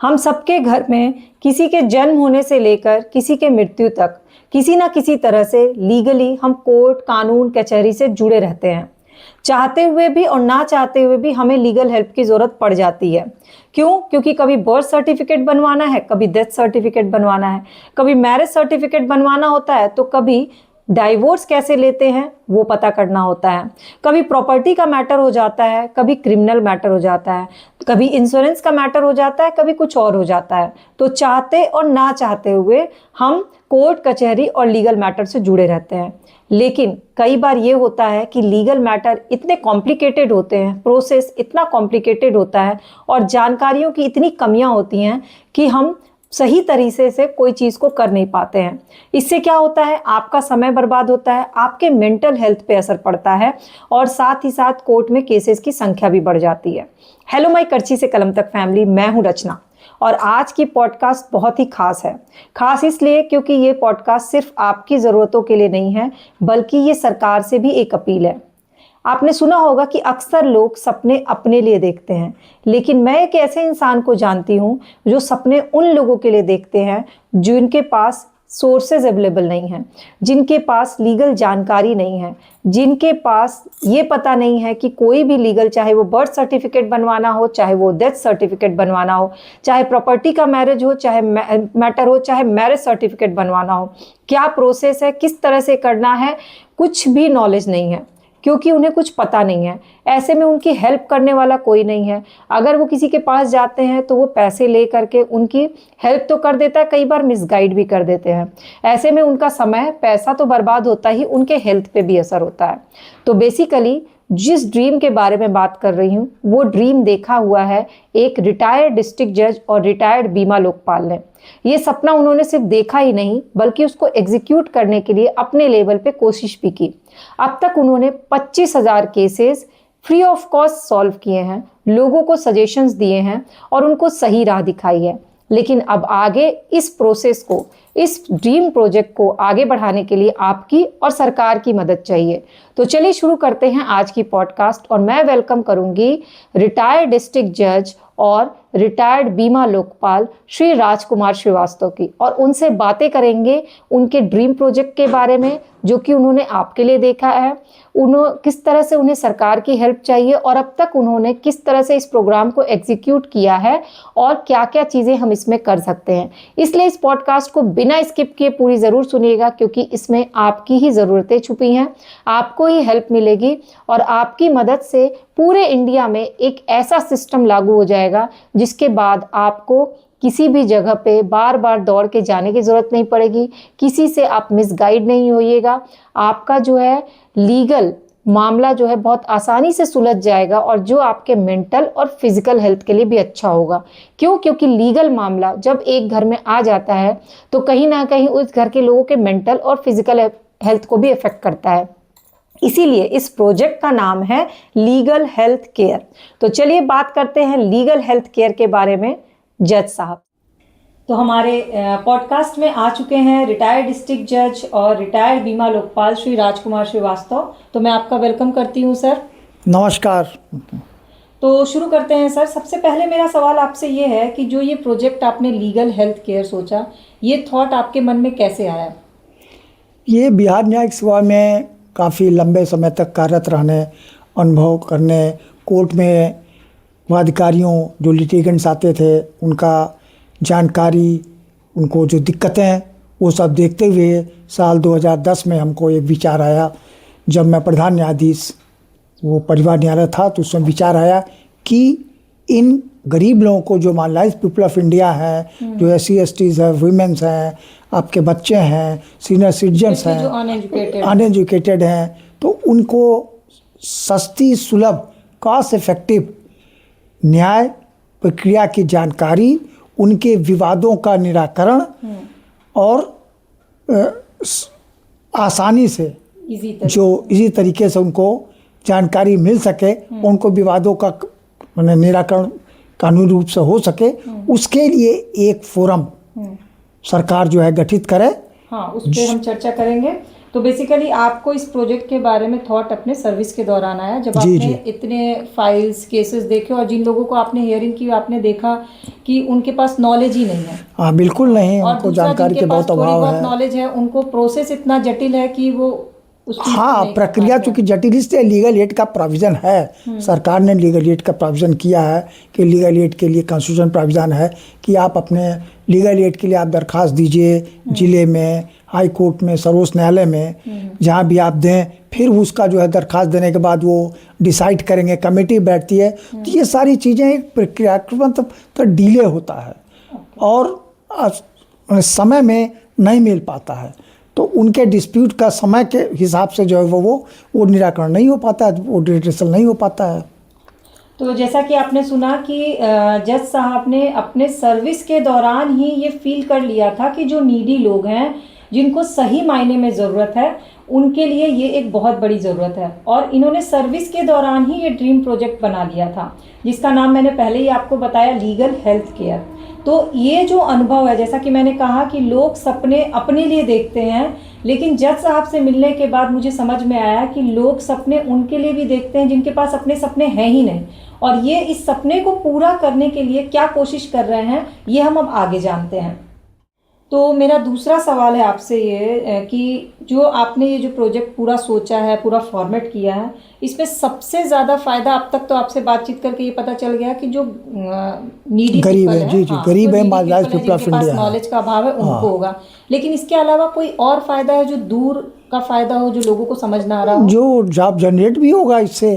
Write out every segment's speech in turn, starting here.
हम सबके घर में किसी के जन्म होने से लेकर किसी के मृत्यु तक किसी ना किसी तरह से लीगली हम कोर्ट, कानून, कचहरी से जुड़े रहते हैं। चाहते हुए भी और ना चाहते हुए भी हमें लीगल हेल्प की ज़रूरत पड़ जाती है। क्यों? क्योंकि कभी बर्थ सर्टिफिकेट बनवाना है, कभी डेथ सर्टिफिकेट बनवाना है, कभी मैरिज सर्टिफिकेट बनवाना होता है, तो कभी डाइवोर्स कैसे लेते हैं वो पता करना होता है, कभी प्रॉपर्टी का मैटर हो जाता है, कभी क्रिमिनल मैटर हो जाता है, कभी इंश्योरेंस का मैटर हो जाता है, कभी कुछ और हो जाता है। तो चाहते और ना चाहते हुए हम कोर्ट, कचहरी और लीगल मैटर से जुड़े रहते हैं। लेकिन कई बार ये होता है कि लीगल मैटर इतने कॉम्प्लिकेटेड होते हैं, प्रोसेस इतना कॉम्प्लिकेटेड होता है और जानकारियों की इतनी कमियां होती हैं कि हम सही तरीके से कोई चीज़ को कर नहीं पाते हैं। इससे क्या होता है, आपका समय बर्बाद होता है, आपके मेंटल हेल्थ पे असर पड़ता है और साथ ही साथ कोर्ट में केसेस की संख्या भी बढ़ जाती है। हेलो माय करची से कलम तक फैमिली, मैं हूं रचना और आज की पॉडकास्ट बहुत ही खास है। खास इसलिए क्योंकि ये पॉडकास्ट सिर्फ आपकी ज़रूरतों के लिए नहीं है, बल्कि ये सरकार से भी एक अपील है। आपने सुना होगा कि अक्सर लोग सपने अपने लिए देखते हैं, लेकिन मैं एक ऐसे इंसान को जानती हूँ जो सपने उन लोगों के लिए देखते हैं जिनके पास सोर्सेज अवेलेबल नहीं हैं, जिनके पास लीगल जानकारी नहीं है, जिनके पास ये पता नहीं है कि कोई भी लीगल, चाहे वो बर्थ सर्टिफिकेट बनवाना हो, चाहे वो डेथ सर्टिफिकेट बनवाना हो, चाहे प्रॉपर्टी का मैरिज हो, चाहे मैटर हो, चाहे मैरिज सर्टिफिकेट बनवाना हो, क्या प्रोसेस है, किस तरह से करना है, कुछ भी नॉलेज नहीं है, क्योंकि उन्हें कुछ पता नहीं है। ऐसे में उनकी हेल्प करने वाला कोई नहीं है। अगर वो किसी के पास जाते हैं तो वो पैसे ले करके उनकी हेल्प तो कर देता है, कई बार मिसगाइड भी कर देते हैं। ऐसे में उनका समय, पैसा तो बर्बाद होता ही, उनके हेल्थ पे भी असर होता है। तो बेसिकली जिस ड्रीम के बारे में बात कर रही हूँ वो ड्रीम देखा हुआ है एक रिटायर्ड डिस्ट्रिक्ट जज और रिटायर्ड बीमा लोकपाल ने। ये सपना उन्होंने सिर्फ देखा ही नहीं, बल्कि उसको एग्जीक्यूट करने के लिए अपने लेवल पे कोशिश भी की। अब तक उन्होंने 25,000 cases free of cost solve किए हैं, लोगों को सजेशंस दिए हैं और उनको सही राह दिखाई है। लेकिन अब आगे इस प्रोसेस को, इस ड्रीम प्रोजेक्ट को आगे बढ़ाने के लिए आपकी और सरकार की मदद चाहिए। तो चलिए शुरू करते हैं आज की पॉडकास्ट और मैं वेलकम करूंगी रिटायर्ड डिस्ट्रिक्ट जज और रिटायर्ड बीमा लोकपाल श्री राजकुमार श्रीवास्तव की, और उनसे बातें करेंगे उनके ड्रीम प्रोजेक्ट के बारे में जो कि उन्होंने आपके लिए देखा है, किस तरह से उन्हें सरकार की हेल्प चाहिए और अब तक उन्होंने किस तरह से इस प्रोग्राम को एग्जीक्यूट किया है और क्या क्या चीज़ें हम इसमें कर सकते हैं। इसलिए इस पॉडकास्ट को बिना स्किप किए पूरी ज़रूर सुनिएगा, क्योंकि इसमें आपकी ही ज़रूरतें छुपी हैं, आपको ही हेल्प मिलेगी और आपकी मदद से पूरे इंडिया में एक ऐसा सिस्टम लागू हो जाएगा जिसके बाद आपको किसी भी जगह पे बार बार दौड़ के जाने की ज़रूरत नहीं पड़ेगी, किसी से आप मिसगाइड नहीं होइएगा, आपका जो है लीगल मामला जो है बहुत आसानी से सुलझ जाएगा और जो आपके मेंटल और फिजिकल हेल्थ के लिए भी अच्छा होगा। क्यों? क्योंकि लीगल मामला जब एक घर में आ जाता है तो कहीं ना कहीं उस घर के लोगों के मेंटल और फिजिकल हेल्थ को भी इफेक्ट करता है। इसीलिए इस प्रोजेक्ट का नाम है लीगल हेल्थ केयर। तो चलिए बात करते हैं लीगल हेल्थ केयर के बारे में जज साहब। तो हमारे पॉडकास्ट में आ चुके हैं रिटायर्ड डिस्ट्रिक्ट जज और रिटायर्ड बीमा लोकपाल श्री राजकुमार श्रीवास्तव। तो मैं आपका वेलकम करती हूँ सर। नमस्कार। तो शुरू करते हैं सर। सबसे पहले मेरा सवाल आपसे ये है कि जो ये प्रोजेक्ट आपने लीगल हेल्थ केयर सोचा, ये थॉट आपके मन में कैसे आया? ये बिहार न्यायिक सेवा में काफ़ी लंबे समय तक कार्यरत रहने, अनुभव करने, कोर्ट में वो अधिकारियों जो लिटिगेंट्स आते थे उनका जानकारी, उनको जो दिक्कतें, वो सब देखते हुए साल 2010 में हमको एक विचार आया। जब मैं प्रधान न्यायाधीश वो परिवार न्यायालय था तो उसमें विचार आया कि इन गरीब लोगों को, जो मार्जिनाइज्ड पीपल ऑफ इंडिया है, जो SC STs है, वुमेन्स हैं, आपके बच्चे हैं, सीनियर सिटीजन्स हैं, अनएजुकेटेड हैं, तो उनको सस्ती, सुलभ, कॉस्ट इफेक्टिव न्याय प्रक्रिया की जानकारी, उनके विवादों का निराकरण और आसानी से इसी तरीके से उनको जानकारी मिल सके, उनको विवादों का निराकरण कानूनी रूप से हो सके, उसके लिए एक फोरम सरकार जो है गठित करे। हाँ, उस पर हम चर्चा करेंगे। तो बेसिकली आपको इस प्रोजेक्ट के बारे में थॉट अपने सर्विस के दौरान आया, जब जी, आपने जी। इतने फाइल्स केसेस देखे और जिन लोगों को आपने हियरिंग की, आपने देखा कि उनके पास नॉलेज ही नहीं है, हाँ बिल्कुल नहीं, और उनको दूसरा जानकारी जिनके के पास बहुत थोड़ी अभाव बहुत है। नॉलेज है, उनको प्रोसेस इतना जटिल है कि वो उस चीज़ को हाँ, नहीं कर प्रक्रिया पाते चूंकि हैं। जटिल, इसलिए लीगल एड का प्रोविज़न है, सरकार ने लीगल एड का प्रोविज़न किया है कि लीगल एड के लिए कॉन्स्टिट्यूशन प्रोविज़न है कि आप अपने लीगल एड के लिए आप दरख्वास्त दीजिए जिले में, हाई कोर्ट में, सर्वोच्च न्यायालय में, जहाँ भी आप दें, फिर उसका जो है दरख्वास्त देने के बाद वो डिसाइड करेंगे, कमेटी बैठती है। तो ये सारी चीज़ें एक प्रक्रिया मतलब तो डिले होता है और समय में नहीं मिल पाता है, तो उनके डिस्प्यूट का समय के हिसाब से जो है वो निराकरण नहीं हो पाता है, वो डिटेसल नहीं हो पाता है। तो जैसा कि आपने सुना कि जज साहब ने अपने सर्विस के दौरान ही ये फील कर लिया था कि जो नीडी लोग हैं, जिनको सही मायने में ज़रूरत है, उनके लिए ये एक बहुत बड़ी ज़रूरत है, और इन्होंने सर्विस के दौरान ही ये ड्रीम प्रोजेक्ट बना लिया था, जिसका नाम मैंने पहले ही आपको बताया, लीगल हेल्थ केयर। तो ये जो अनुभव है, जैसा कि मैंने कहा कि लोग सपने अपने लिए देखते हैं, लेकिन जज साहब से मिलने के बाद मुझे समझ में आया कि लोग सपने उनके लिए भी देखते हैं जिनके पास अपने सपने हैं ही नहीं, और ये इस सपने को पूरा करने के लिए क्या कोशिश कर रहे हैं, ये हम अब आगे जानते हैं। तो मेरा दूसरा सवाल है आपसे ये कि जो आपने ये जो प्रोजेक्ट पूरा सोचा है, पूरा फॉर्मेट किया है, इसमें सबसे ज़्यादा फ़ायदा अब तक तो आपसे बातचीत करके ये पता चल गया कि जो नीडी गरीब है, जी जी, गरीब है, मार्जिनाइज्ड पीपल ऑफ जिनके पास इंडिया है। नॉलेज का अभाव है, उनको होगा। लेकिन इसके अलावा कोई और फ़ायदा है जो दूर का फ़ायदा हो, जो लोगों को समझ ना आ रहा हो? जो जॉब जनरेट भी होगा इससे।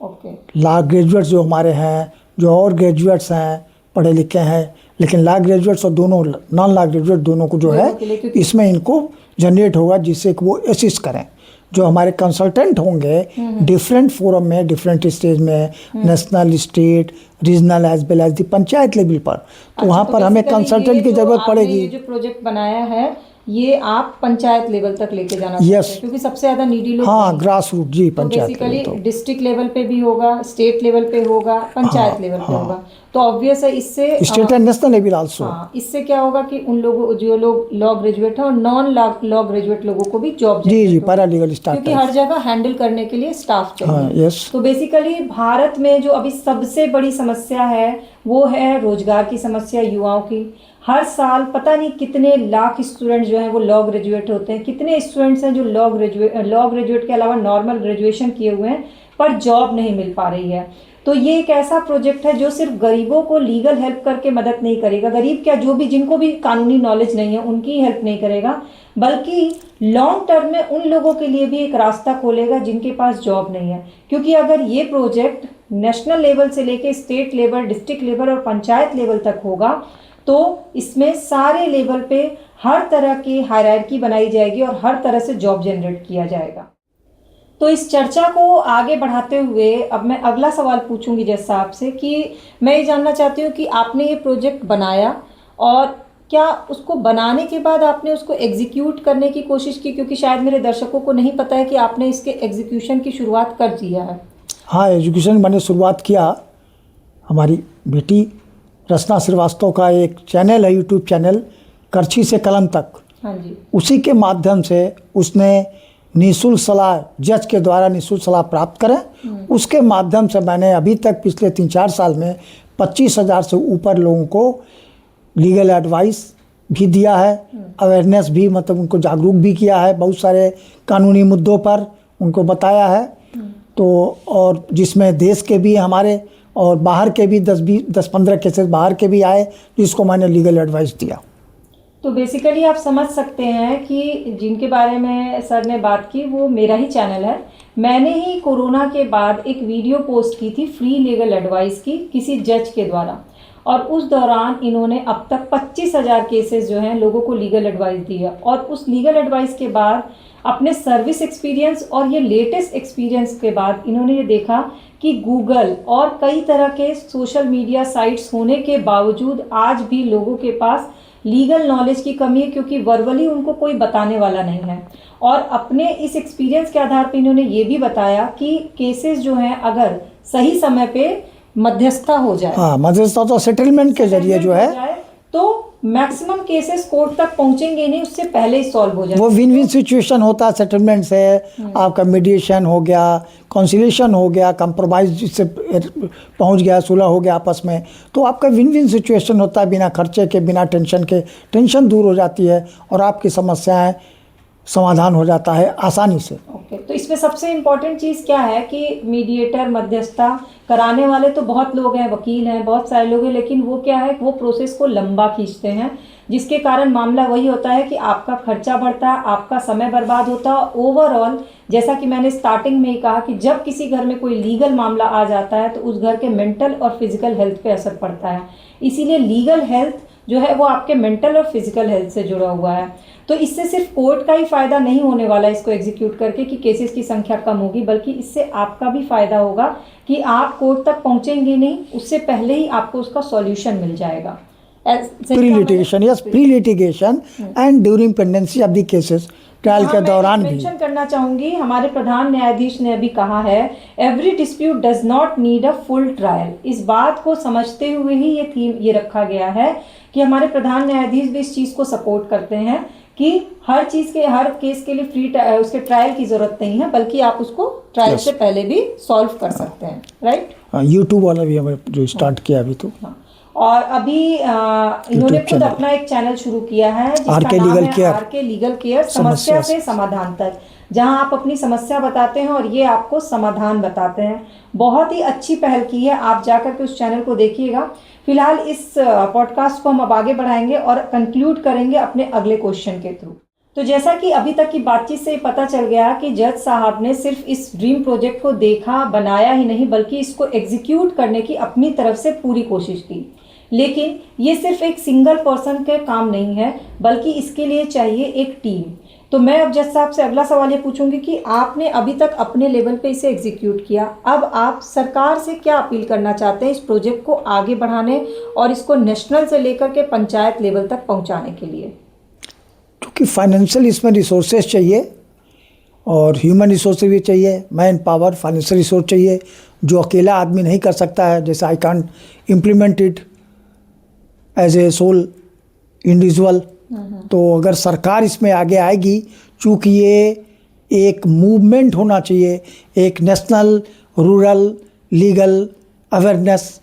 ओके। लॉ ग्रेजुएट्स जो हमारे हैं, जो और ग्रेजुएट्स हैं, पढ़े लिखे हैं, लेकिन लॉ ग्रेजुएट्स और दोनों नॉन लॉ ग्रेजुएट दोनों को जो है दोनों के लिए, क्योंकि इसमें इनको जनरेट होगा, जिससे कि वो असिस्ट करें। जो हमारे कंसल्टेंट होंगे डिफरेंट फोरम में, डिफरेंट स्टेज में, national, state, regional as well as the panchayat level पर, तो वहाँ पर हमें कंसल्टेंट की ज़रूरत पड़ेगी। ये जो प्रोजेक्ट बनाया है, ये आप पंचायत लेवल तक लेके जाना चाहते Yes. हैं, क्योंकि सबसे ज़्यादा नीडी लोग हाँ, ग्रास रूट, जी, तो पंचायत बेसिकली लेवल तो। डिस्ट्रिक्ट लेवल पे भी होगा, स्टेट लेवल पे होगा, पंचायत लेवल पे होगा। तो ऑब्वियस है इससे state and national level also. हाँ, इससे क्या होगा कि उन लोगों, जो लोग लॉ ग्रेजुएट हैं और नॉन लॉ ग्रेजुएट लोगों को भी जॉब जी जी, पैरालीगल स्टाफ, क्योंकि हर जगह हैंडल करने के लिए स्टाफ चाहिए। हाँ, यस। तो बेसिकली भारत में जो अभी सबसे बड़ी समस्या है, वो है रोजगार की समस्या युवाओं की। हर साल पता नहीं कितने लाख स्टूडेंट जो हैं वो लॉ ग्रेजुएट होते हैं, कितने स्टूडेंट्स हैं जो लॉ ग्रेजुएट के अलावा नॉर्मल ग्रेजुएशन किए हुए हैं, पर जॉब नहीं मिल पा रही है। तो ये एक ऐसा प्रोजेक्ट है जो सिर्फ गरीबों को लीगल हेल्प करके मदद नहीं करेगा, गरीब क्या, जो भी जिनको भी कानूनी नॉलेज नहीं है उनकी हेल्प नहीं करेगा, बल्कि लॉन्ग टर्म में उन लोगों के लिए भी एक रास्ता खोलेगा जिनके पास जॉब नहीं है। क्योंकि अगर ये प्रोजेक्ट नेशनल लेवल से लेके स्टेट लेवल, डिस्ट्रिक्ट लेवल और पंचायत लेवल तक होगा, तो इसमें सारे लेवल पे हर तरह की हायरार्की बनाई जाएगी और हर तरह से जॉब जनरेट किया जाएगा। तो इस चर्चा को आगे बढ़ाते हुए अब मैं अगला सवाल पूछूंगी जज साहब से कि मैं ये जानना चाहती हूँ कि आपने ये प्रोजेक्ट बनाया, और क्या उसको बनाने के बाद आपने उसको एग्जीक्यूट करने की कोशिश की, क्योंकि शायद मेरे दर्शकों को नहीं पता है कि आपने इसके एग्जीक्यूशन की शुरुआत कर दिया है। हाँ, एजुकेशन मैंने शुरुआत किया। हमारी बेटी रचना श्रीवास्तव का एक चैनल है, यूट्यूब चैनल, करछी से कलम तक। हाँ जी। उसी के माध्यम से उसने निःशुल्क सलाह, जज के द्वारा निःशुल्क सलाह प्राप्त करें, उसके माध्यम से मैंने अभी तक पिछले 3-4 साल में 25,000 से ऊपर लोगों को लीगल एडवाइस भी दिया है, अवेयरनेस भी, मतलब उनको जागरूक भी किया है, बहुत सारे कानूनी मुद्दों पर उनको बताया है। तो और जिसमें देश के भी हमारे और बाहर के भी 10-15 केसेस बाहर के भी आए, जिसको मैंने लीगल एडवाइस दिया। तो बेसिकली आप समझ सकते हैं कि जिनके बारे में सर ने बात की वो मेरा ही चैनल है। मैंने ही कोरोना के बाद एक वीडियो पोस्ट की थी फ्री लीगल एडवाइस की, किसी जज के द्वारा, और उस दौरान इन्होंने अब तक 25,000 केसेस जो हैं लोगों को लीगल एडवाइस दी है। और उस लीगल एडवाइस के बाद अपने सर्विस एक्सपीरियंस और ये लेटेस्ट एक्सपीरियंस के बाद इन्होंने ये देखा कि गूगल और कई तरह के सोशल मीडिया साइट्स होने के बावजूद आज भी लोगों के पास लीगल नॉलेज की कमी है, क्योंकि वर्बली उनको कोई बताने वाला नहीं है। और अपने इस एक्सपीरियंस के आधार पर इन्होंने ये भी बताया कि केसेस जो हैं अगर सही समय पे मध्यस्थता हो जाए, हाँ, मध्यस्थता तो सेटलमेंट के जरिए जो है तो मैक्सिमम केसेस कोर्ट तक पहुंचेंगे नहीं, उससे पहले ही सॉल्व हो जाएगा। वो विन विन सिचुएशन होता है, सेटलमेंट से आपका मीडिएशन हो गया, कंसिलिएशन हो गया, कंप्रोमाइज जिससे पहुंच गया, सुलह हो गया आपस में, तो आपका विन विन सिचुएशन होता है, बिना खर्चे के, बिना टेंशन के। टेंशन दूर हो जाती है और आपकी समस्याएं समाधान हो जाता है आसानी से। ओके, तो इसमें सबसे इम्पोर्टेंट चीज़ क्या है कि मीडिएटर, मध्यस्थता कराने वाले तो बहुत लोग हैं, वकील हैं, बहुत सारे लोग हैं, लेकिन वो क्या है, वो प्रोसेस को लंबा खींचते हैं, जिसके कारण मामला वही होता है कि आपका खर्चा बढ़ता है, आपका समय बर्बाद होता है। ओवरऑल, जैसा कि मैंने स्टार्टिंग में ही कहा कि जब किसी घर में कोई लीगल मामला आ जाता है तो उस घर के मेंटल और फिजिकल हेल्थ पे असर पड़ता है। इसीलिए लीगल हेल्थ जो है वो आपके मेंटल और फिजिकल हेल्थ से जुड़ा हुआ है। तो इससे सिर्फ कोर्ट का ही फ़ायदा नहीं होने वाला इसको एग्जीक्यूट करके कि केसेस की संख्या कम होगी, बल्कि इससे आपका भी फ़ायदा होगा कि आप कोर्ट तक पहुंचेंगे नहीं, उससे पहले ही आपको उसका सॉल्यूशन मिल जाएगा। Pre litigation, yes, pre litigation and during pendency of the cases, trial के दौरान भी। मेंशन करना चाहूंगी, हमारे प्रधान न्यायाधीश ने अभी कहा है, every dispute does not need a full trial. इस बात को समझते हुए ही ये थीम ये रखा गया है कि हमारे प्रधान न्यायाधीश भी इस चीज़ को सपोर्ट करते हैं कि हर चीज़ के, हर केस के लिए उसके ट्रायल की ज़रूरत नहीं है, बल्कि आप उसको ट्रायल से पहले भी सॉल्व कर सकते हैं, राइट। यूट्यूब वाला भी हमें जो स्टार्ट किया अभी तो। और अभी इन्होंने खुद अपना एक चैनल शुरू किया है जिसका नाम है आरके लीगल केयर, समस्या से समाधान तक, जहां आप अपनी समस्या बताते हैं और ये आपको समाधान बताते हैं। बहुत ही अच्छी पहल की है, आप जाकर के उस चैनल को देखिएगा। फिलहाल इस पॉडकास्ट को हम अब आगे बढ़ाएंगे और कंक्लूड करेंगे अपने अगले क्वेश्चन के थ्रू। तो जैसा कि अभी तक की बातचीत से पता चल गया कि जज साहब ने सिर्फ इस ड्रीम प्रोजेक्ट को देखा, बनाया ही नहीं, बल्कि इसको एग्जीक्यूट करने की अपनी तरफ से पूरी कोशिश की। लेकिन ये सिर्फ एक सिंगल पर्सन का काम नहीं है, बल्कि इसके लिए चाहिए एक टीम। तो मैं अब जज साहब से अगला सवाल ये पूछूंगी कि आपने अभी तक अपने लेवल पे इसे एग्जीक्यूट किया, अब आप सरकार से क्या अपील करना चाहते हैं इस प्रोजेक्ट को आगे बढ़ाने और इसको नेशनल से लेकर के पंचायत लेवल तक पहुंचाने के लिए? क्योंकि फाइनेंशियल इसमें रिसोर्सेज चाहिए और ह्यूमन रिसोर्सेज भी चाहिए, मैन पावर, फाइनेंशियल रिसोर्स चाहिए, जो अकेला आदमी नहीं कर सकता है। जैसे I can't implement it as a sole individual. तो अगर सरकार इसमें आगे आएगी, चूँकि ये एक मूवमेंट होना चाहिए, एक national rural legal awareness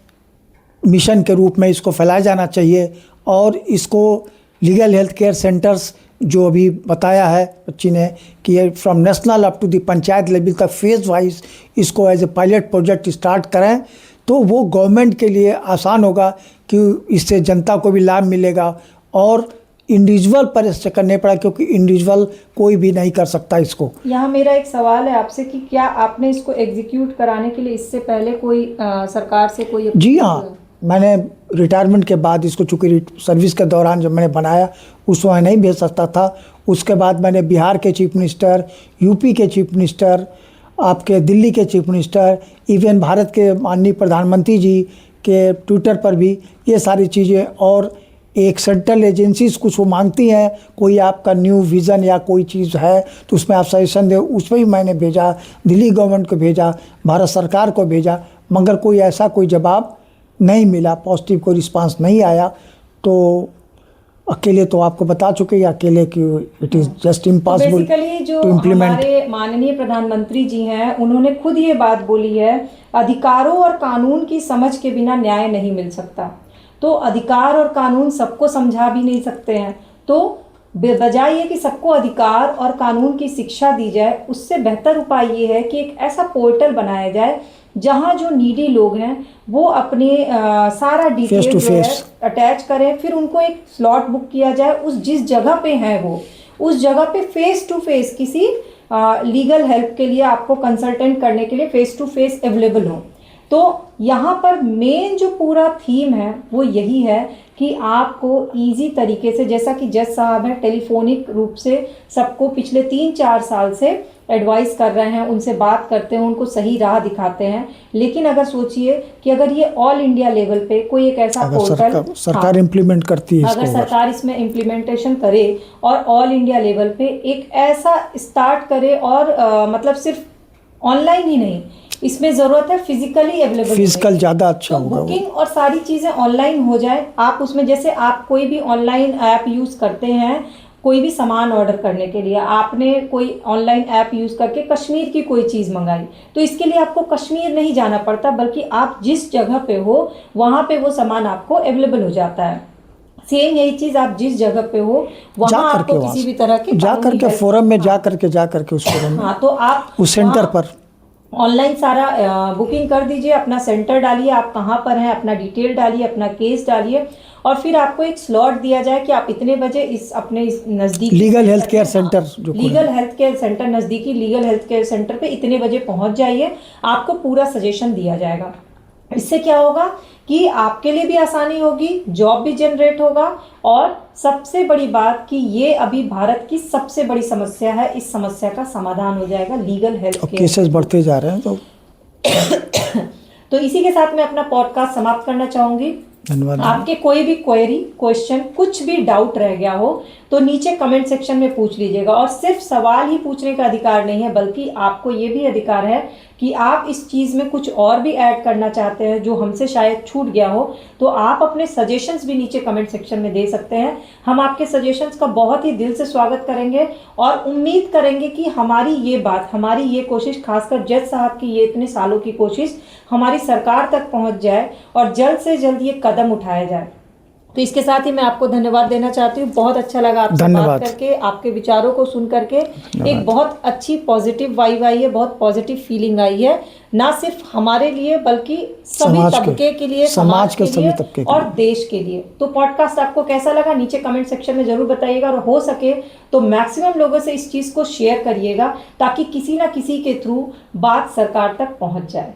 mission के रूप में इसको फैलाया जाना चाहिए, और इसको लीगल हेल्थ केयर सेंटर्स जो अभी बताया है बच्ची ने कि ये from national up to the panchayat level तक फेज वाइज इसको as a pilot project start करें, तो वो गवर्नमेंट के लिए आसान होगा कि इससे जनता को भी लाभ मिलेगा और इंडिविजुअल पर इससे करने पड़ा, क्योंकि इंडिविजुअल कोई भी नहीं कर सकता इसको। यहाँ मेरा एक सवाल है आपसे कि क्या आपने इसको एग्जीक्यूट कराने के लिए इससे पहले कोई सरकार से कोई? जी हाँ, मैंने रिटायरमेंट के बाद इसको, चूँकि सर्विस के दौरान जब मैंने बनाया उस समय नहीं भेज सकता था, उसके बाद मैंने बिहार के चीफ मिनिस्टर, यूपी के चीफ मिनिस्टर, आपके दिल्ली के चीफ मिनिस्टर, इवन भारत के माननीय प्रधानमंत्री जी के ट्विटर पर भी ये सारी चीज़ें, और एक सेंट्रल एजेंसीज कुछ वो मांगती हैं, कोई आपका न्यू विज़न या कोई चीज़ है तो उसमें आप सजेशन दें, उस पर भी मैंने भेजा, दिल्ली गवर्नमेंट को भेजा, भारत सरकार को भेजा, मगर कोई ऐसा कोई जवाब नहीं मिला, पॉजिटिव कोई रिस्पांस नहीं आया। तो अकेले तो आपको बता चुके हैं, अकेले कि it is just impossible to implement. हमारे माननीय प्रधानमंत्री जी हैं, उन्होंने खुद ये बात बोली है, अधिकारों और कानून की समझ के बिना न्याय नहीं मिल सकता। तो अधिकार और कानून सबको समझा भी नहीं सकते हैं, तो बजाय ये कि सबको अधिकार और कानून की शिक्षा दी जाए, उससे बेहतर उपाय ये है कि एक ऐसा पोर्टल बनाया जाए जहां जो नीडी लोग हैं वो अपने सारा डिटेल जो है अटैच करें, फिर उनको एक स्लॉट बुक किया जाए, उस जिस जगह पे हैं वो उस जगह पे फेस टू फेस किसी लीगल हेल्प के लिए आपको कंसल्टेंट करने के लिए फेस टू फेस अवेलेबल हो। तो यहाँ पर मेन जो पूरा थीम है वो यही है कि आपको इजी तरीके से, जैसा कि जज साहब हैं टेलीफोनिक रूप से सबको पिछले 3-4 साल से एडवाइस कर रहे हैं, उनसे बात करते हैं, उनको सही राह दिखाते हैं। लेकिन अगर सोचिए कि अगर ये ऑल इंडिया लेवल पे कोई एक ऐसा पोर्टल सरकार इम्प्लीमेंट करती है, अगर सरकार इसमें इम्प्लीमेंटेशन करे और ऑल इंडिया लेवल पे एक ऐसा स्टार्ट करे और मतलब सिर्फ ऑनलाइन ही नहीं, इसमें ज़रूरत है फिजिकली अवेलेबल, फिजिकल ज़्यादा अच्छा तो होगा वो। बुकिंग और सारी चीज़ें ऑनलाइन हो जाए। आप उसमें जैसे आप कोई भी ऑनलाइन ऐप यूज़ करते हैं, कोई भी सामान ऑर्डर करने के लिए आपने कोई ऑनलाइन ऐप यूज़ करके कश्मीर की कोई चीज़ मंगाई, तो इसके लिए आपको कश्मीर नहीं जाना पड़ता, बल्कि आप जिस जगह पे हो वहाँ पे वो सामान आपको अवेलेबल हो जाता है। सेम यही चीज़ आप जिस जगह पे हो जा वहाँ करके आपको वहाँ किसी भी से तरह के जा कानूनी करके हेल्प, फोरम में जा करके उस फोरम में, हाँ, तो आप उस सेंटर वहाँ पर ऑनलाइन सारा बुकिंग कर दीजिए, अपना सेंटर डालिए, आप कहाँ पर हैं, अपना डिटेल डालिए, अपना केस डालिए, और फिर आपको एक स्लॉट दिया जाए कि आप इतने बजे इस अपने इस नज़दीकी लीगल हेल्थ केयर सेंटर जो लीगल हेल्थ केयर सेंटर, नज़दीकी लीगल हेल्थ केयर सेंटर पे इतने बजे पहुंच जाइए। आपको पूरा सजेशन दिया जाएगा। इससे क्या होगा कि आपके लिए भी आसानी होगी, जॉब भी जनरेट होगा, और सबसे बड़ी बात कि ये अभी भारत की सबसे बड़ी समस्या है, इस समस्या का समाधान हो जाएगा लीगल हेल्थ अब केयर। केसेस बढ़ते जा रहे हैं, तो तो इसी के साथ मैं अपना पॉडकास्ट समाप्त करना चाहूंगी। धन्यवाद। आपके कोई भी क्वेरी, क्वेश्चन, कुछ भी डाउट रह गया हो तो नीचे कमेंट सेक्शन में पूछ लीजिएगा। और सिर्फ सवाल ही पूछने का अधिकार नहीं है, बल्कि आपको ये भी अधिकार है कि आप इस चीज़ में कुछ और भी ऐड करना चाहते हैं जो हमसे शायद छूट गया हो, तो आप अपने सजेशंस भी नीचे कमेंट सेक्शन में दे सकते हैं। हम आपके सजेशंस का बहुत ही दिल से स्वागत करेंगे और उम्मीद करेंगे कि हमारी ये बात, हमारी ये कोशिश, खासकर जज साहब की ये इतने सालों की कोशिश हमारी सरकार तक पहुंच जाए और जल्द से जल्द ये कदम उठाया जाए। तो इसके साथ ही मैं आपको धन्यवाद देना चाहती हूँ। बहुत अच्छा लगा आपसे बात धन्यवाद। करके, आपके विचारों को सुन करके एक बहुत अच्छी पॉजिटिव वाइब आई है, बहुत पॉजिटिव फीलिंग आई है, ना सिर्फ हमारे लिए बल्कि सभी समाज के- तबके के लिए, समाज के सभी लिए तबके के और लिए। देश के लिए। तो पॉडकास्ट आपको कैसा लगा नीचे कमेंट सेक्शन में जरूर बताइएगा, और हो सके तो मैक्सिमम लोगों से इस चीज़ को शेयर करिएगा ताकि किसी ना किसी के थ्रू बात सरकार तक पहुँच जाए।